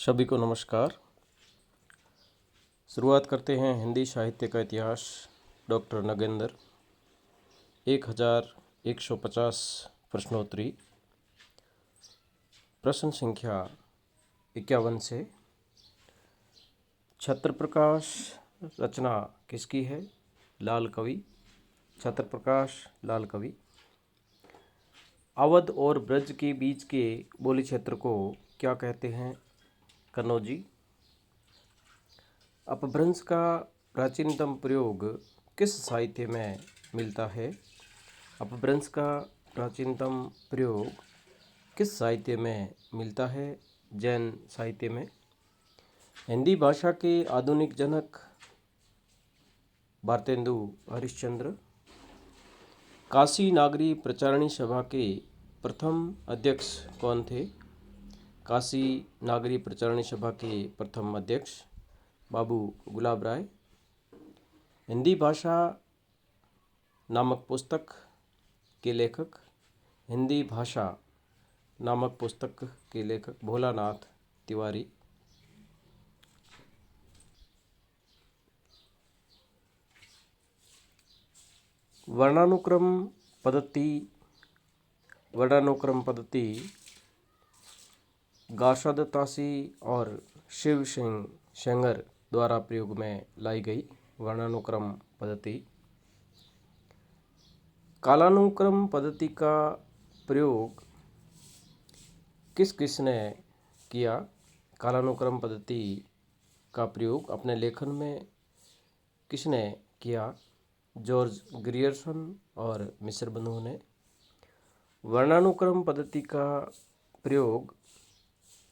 सभी को नमस्कार। शुरुआत करते हैं हिंदी साहित्य का इतिहास। डॉक्टर नगेंद्र 1150 प्रश्नोत्तरी। प्रश्न संख्या 51 से। छत्र प्रकाश रचना किसकी है? लाल कवि। छत्र प्रकाश लाल कवि। अवध और ब्रज के बीच के बोली क्षेत्र को क्या कहते हैं? कनौजी। अपभ्रंश का प्राचीनतम प्रयोग किस साहित्य में मिलता है? अपभ्रंश का प्राचीनतम प्रयोग किस साहित्य में मिलता है? जैन साहित्य में। हिंदी भाषा के आधुनिक जनक भारतेंदु हरिश्चंद्र। काशी नागरी प्रचारणी सभा के प्रथम अध्यक्ष कौन थे? काशी नागरी प्रचारणी सभा के प्रथम अध्यक्ष बाबू गुलाब राय। हिंदी भाषा नामक पुस्तक के लेखक। हिंदी भाषा नामक पुस्तक के लेखक भोलानाथ तिवारी। वर्णानुक्रम पद्धति गाशादतासी और शिव सिंह सेंगर द्वारा प्रयोग में लाई गई। वर्णानुक्रम पद्धति। कालानुक्रम पद्धति का प्रयोग किस किसने किया? कालानुक्रम पद्धति का प्रयोग अपने लेखन में किसने किया? जॉर्ज ग्रियर्सन और मिस्र बंधुओं ने। वर्णानुक्रम पद्धति का प्रयोग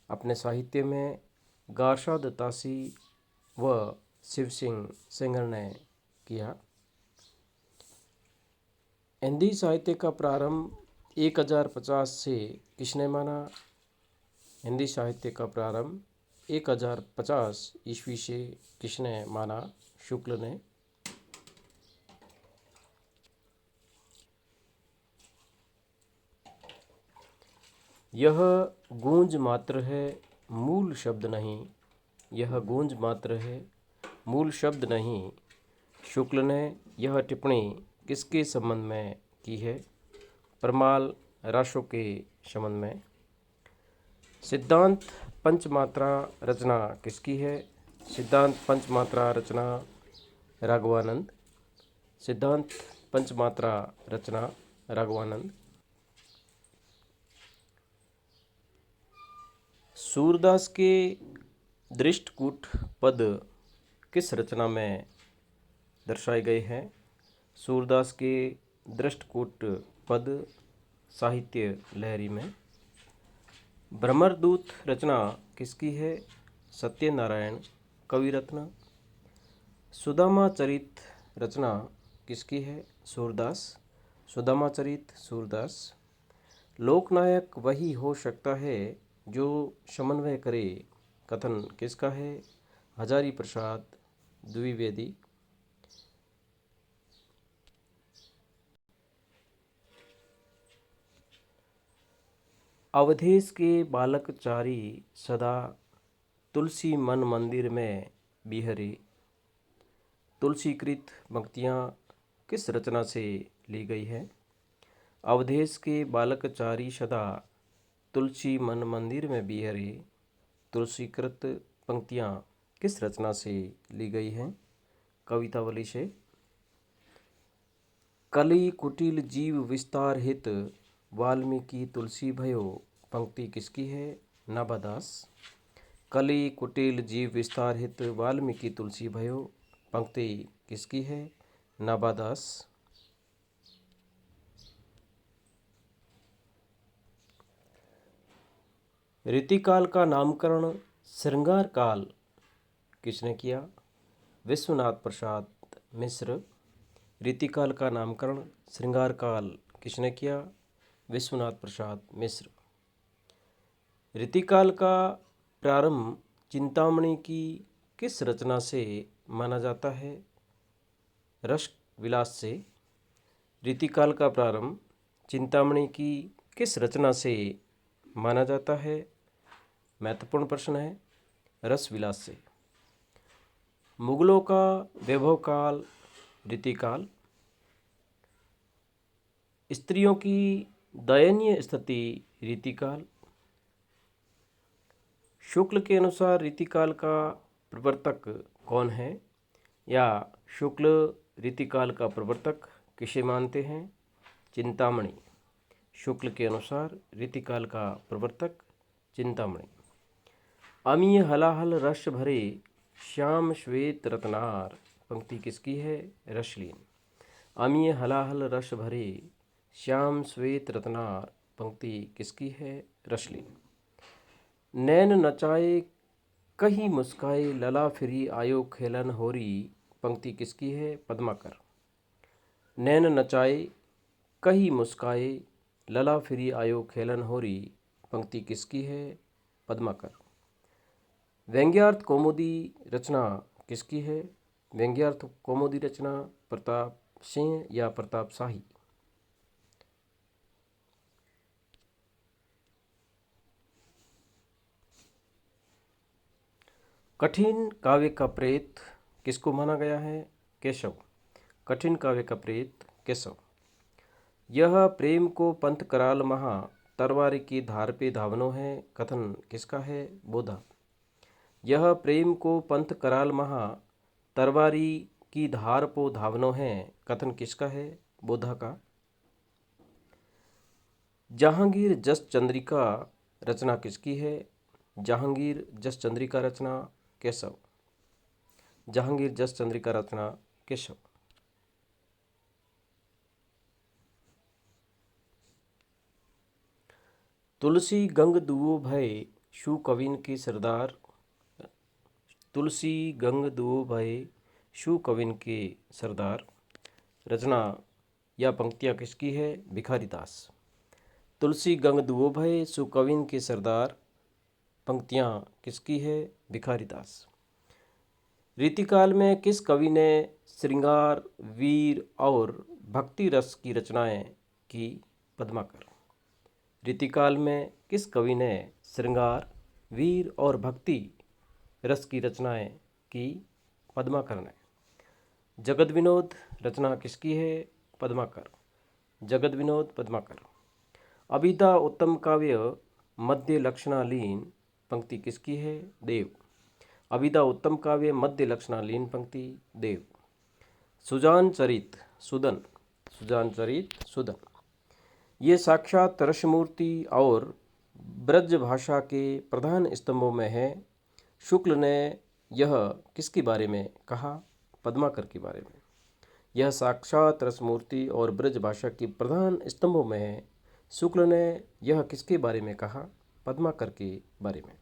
अपने साहित्य में गाशादतासी व शिव सिंह सेंगर ने किया। हिंदी साहित्य का प्रारंभ 1050 से किसने माना? हिंदी साहित्य का प्रारंभ 1050 ईस्वी से किसने माना? शुक्ल ने। यह गूंज मात्र है, मूल शब्द नहीं। यह गूंज मात्र है, मूल शब्द नहीं। शुक्ल ने यह टिप्पणी किसके संबंध में की है? परमाल राशों के संबंध में। सिद्धांत पंचमात्रा रचना किसकी है? सिद्धांत पंचमात्रा रचना राघवानंद। सिद्धांत पंचमात्रा रचना राघवानंद। सूरदास के दृष्टकूट पद किस रचना में दर्शाए गए हैं? सूरदास के दृष्टकूट पद साहित्य लहरी में। भ्रमरदूत रचना किसकी है? सत्यनारायण कविरत्न। सुदामाचरित रचना किसकी है? सूरदास। सुदामाचरित सूरदास। लोकनायक वही हो सकता है जो समन्वय करे कथन किसका है? हजारी प्रसाद द्विवेदी। अवधेश के बालक चारी सदा तुलसी मन मंदिर में बिहरे। तुलसीकृत पंक्तियाँ किस रचना से ली गई है? अवधेश के बालक चारी सदा तुलसी मन मंदिर में बिहरे। तुलसीकृत पंक्तियाँ किस रचना से ली गई हैं? कवितावली से। कली कुटिल जीव विस्तार हित वाल्मीकि तुलसी भयो पंक्ति किसकी है? नाभादास। कली कुटिल जीव विस्तार हित वाल्मीकि तुलसी भयो पंक्ति किसकी है? नाभादास। रीतिकाल का नामकरण श्रृंगार काल किसने किया? विश्वनाथ प्रसाद मिश्र। रीतिकाल का नामकरण श्रृंगार काल किसने किया? विश्वनाथ प्रसाद मिश्र। रीतिकाल का प्रारंभ चिंतामणि की किस रचना से माना जाता है? रस विलास से। रीतिकाल का प्रारंभ चिंतामणि की किस रचना से माना जाता है? महत्वपूर्ण प्रश्न है। रस विलास से। मुगलों का वैभव काल रीतिकाल। स्त्रियों की दयनीय स्थिति रीतिकाल। शुक्ल के अनुसार रीतिकाल का प्रवर्तक कौन है, या शुक्ल रीतिकाल का प्रवर्तक किसे मानते हैं? चिंतामणि। शुक्ल के अनुसार रीतिकाल का प्रवर्तक चिंतामणि। अमीय हलाहल रस भरे श्याम श्वेत रत्नार, पंक्ति किसकी है? रसलीन। अमीय हलाहल रस भरे श्याम श्वेत रत्नार, पंक्ति किसकी है? रसलीन। नैन नचाए कही मुस्काए लला फिरी आयो खेलन होरी, पंक्ति किसकी है? पद्माकर। नैन नचाए कही मुस्काए लला फिरी आयो खेलन होरी, पंक्ति किसकी है? पद्माकर। व्यंग्यार्थ कौमुदी रचना किसकी है? व्यंग्यार्थ कौमुदी रचना प्रताप सिंह या प्रताप शाही। कठिन काव्य का प्रेत किसको माना गया है? केशव। कठिन काव्य का प्रेत केशव। यह प्रेम को पंथ कराल महा तरवारी की धार पे धावनो है, कथन किसका है? बोधा। यह प्रेम को पंथ कराल महा तरवारी की धार पो धावनो है, कथन किसका है? बोधा का। जहांगीर जस चंद्रिका रचना किसकी है? जहांगीर जस चंद्रिका रचना केशव। जहांगीर जस चंद्रिका रचना केशव। तुलसी गंग दुओ भय शु कविन की सरदार। तुलसी गंग दुओ भय शु कविन के सरदार, रचना या पंक्तियाँ किसकी है? भिखारीदास। तुलसी गंग दुओ भय शु कविन के सरदार, पंक्तियाँ किसकी है? भिखारीदास। रीतिकाल में किस कवि ने श्रृंगार, वीर और भक्ति रस की रचनाएं की? पद्माकर। रीतिकाल में किस कवि ने श्रृंगार, वीर और भक्ति रस की रचनाएं की? पद्माकर ने। जगत विनोद रचना किसकी है? पद्माकर। जगत विनोद पद्माकर। अभिधा उत्तम काव्य मध्य लक्षणालीन, पंक्ति किसकी है? देव। अभिधा उत्तम काव्य मध्य लक्षणालीन, पंक्ति देव। सुजान चरित सुदन। सुजान चरित सुदन। ये साक्षात रसमूर्ति और ब्रज भाषा के प्रधान स्तंभों में है। शुक्ल ने यह किसके बारे में कहा? पद्माकर के बारे में। यह साक्षात रसमूर्ति और ब्रज भाषा की प्रधान स्तंभों में है। शुक्ल ने यह किसके बारे में कहा? पद्माकर के बारे में।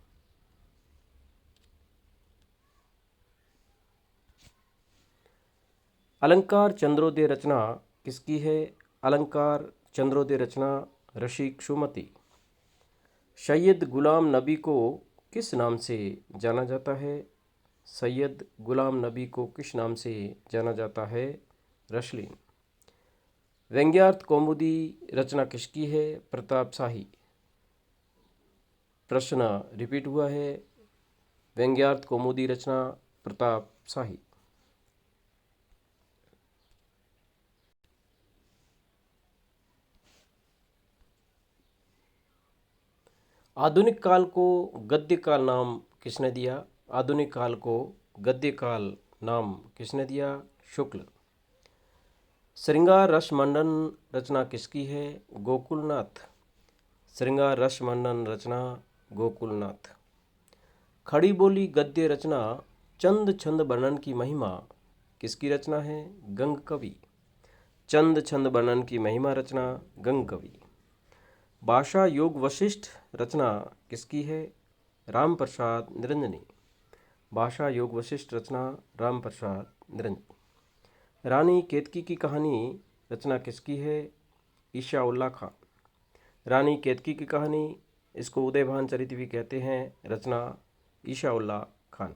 अलंकार चंद्रोदय रचना किसकी है? अलंकार चंद्रोदय रचना रशीक सुमति। सैयद गुलाम नबी को किस नाम से जाना जाता है? सैयद गुलाम नबी को किस नाम से जाना जाता है? रसलीन। व्यंग्यार्थ कौमुदी रचना किसकी है? प्रताप शाही। प्रश्न रिपीट हुआ है। व्यंग्यार्थ कौमुदी रचना प्रताप शाही। आधुनिक काल को गद्य काल नाम किसने दिया? आधुनिक काल को गद्य काल नाम किसने दिया? शुक्ल। श्रृंगार रस मंडन रचना किसकी है? गोकुलनाथ। श्रृंगार रस मंडन रचना गोकुलनाथ। खड़ी बोली गद्य रचना चंद छंद वर्णन की महिमा किसकी रचना है? गंग कवि। चंद छंद वर्णन की महिमा रचना गंग कवि। भाषा योग वशिष्ठ रचना किसकी है? राम प्रसाद निरंजनी। भाषा योग वशिष्ठ रचना राम प्रसाद निरंजनी। रानी केतकी की कहानी रचना किसकी है? ईशा उल्ला खां। रानी केतकी की कहानी, इसको उदयभान चरित भी कहते हैं, रचना ईशा उल्ला खान।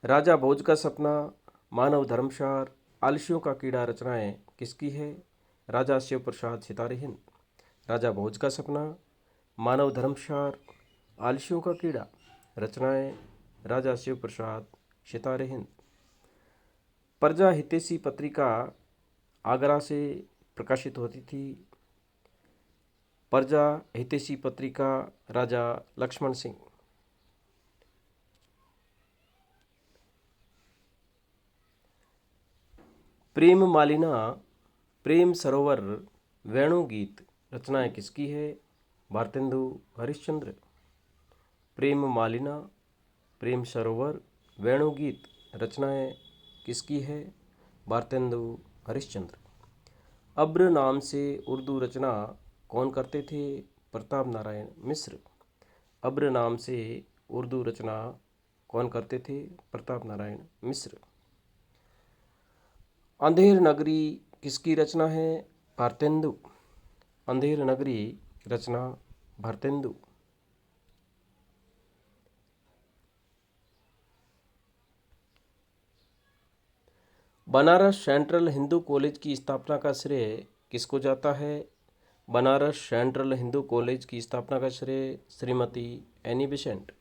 राजा भोज का सपना, मानव धर्मसार, आलसियों का कीड़ा रचनाएं किसकी है? राजा शिव प्रसाद सितारे हिंद। राजा भोज का सपना, मानव धर्मसार, आलसियों का कीड़ा, रचनाएं राजा शिव प्रसाद, सितारे हिंद। प्रजा हितैषी पत्रिका आगरा से प्रकाशित होती थी। प्रजा हितैषी पत्रिका राजा लक्ष्मण सिंह। प्रेम मालिना, प्रेम सरोवर, वेणु गीत रचनाएं किसकी है? भारतेंदु हरिश्चंद्र। प्रेम मालिना, प्रेम सरोवर, वेणु गीत रचनाएं किसकी है? भारतेंदु हरिश्चंद्र। अब्र नाम से उर्दू रचना कौन करते थे? प्रताप नारायण मिश्र। अब्र नाम से उर्दू रचना कौन करते थे? प्रताप नारायण मिश्र। अंधेर नगरी किसकी रचना है? भारतेंदु। अंधेर नगरी रचना भारतेंदु। बनारस सेंट्रल हिंदू कॉलेज की स्थापना का श्रेय किसको जाता है? बनारस सेंट्रल हिंदू कॉलेज की स्थापना का श्रेय श्रीमती एनी बेसेंट।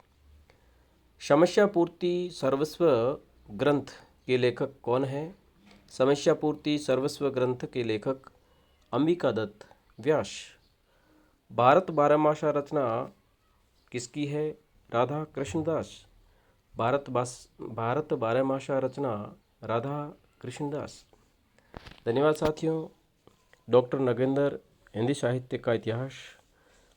समस्या पूर्ति सर्वस्व ग्रंथ के लेखक कौन है? समस्या पूर्ति सर्वस्व ग्रंथ के लेखक अंबिका दत्त व्यास। भारत बारहमासा रचना किसकी है? राधा कृष्णदास। भारत बारहमासा रचना राधा कृष्णदास। धन्यवाद साथियों। डॉक्टर नगेंद्र हिंदी साहित्य का इतिहास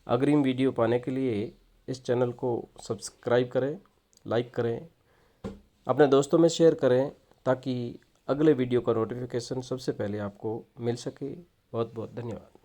अग्रिम वीडियो पाने के लिए इस चैनल को सब्सक्राइब करें, लाइक करें, अपने दोस्तों में शेयर करें ताकि अगले वीडियो का नोटिफिकेशन सबसे पहले आपको मिल सके। बहुत बहुत धन्यवाद।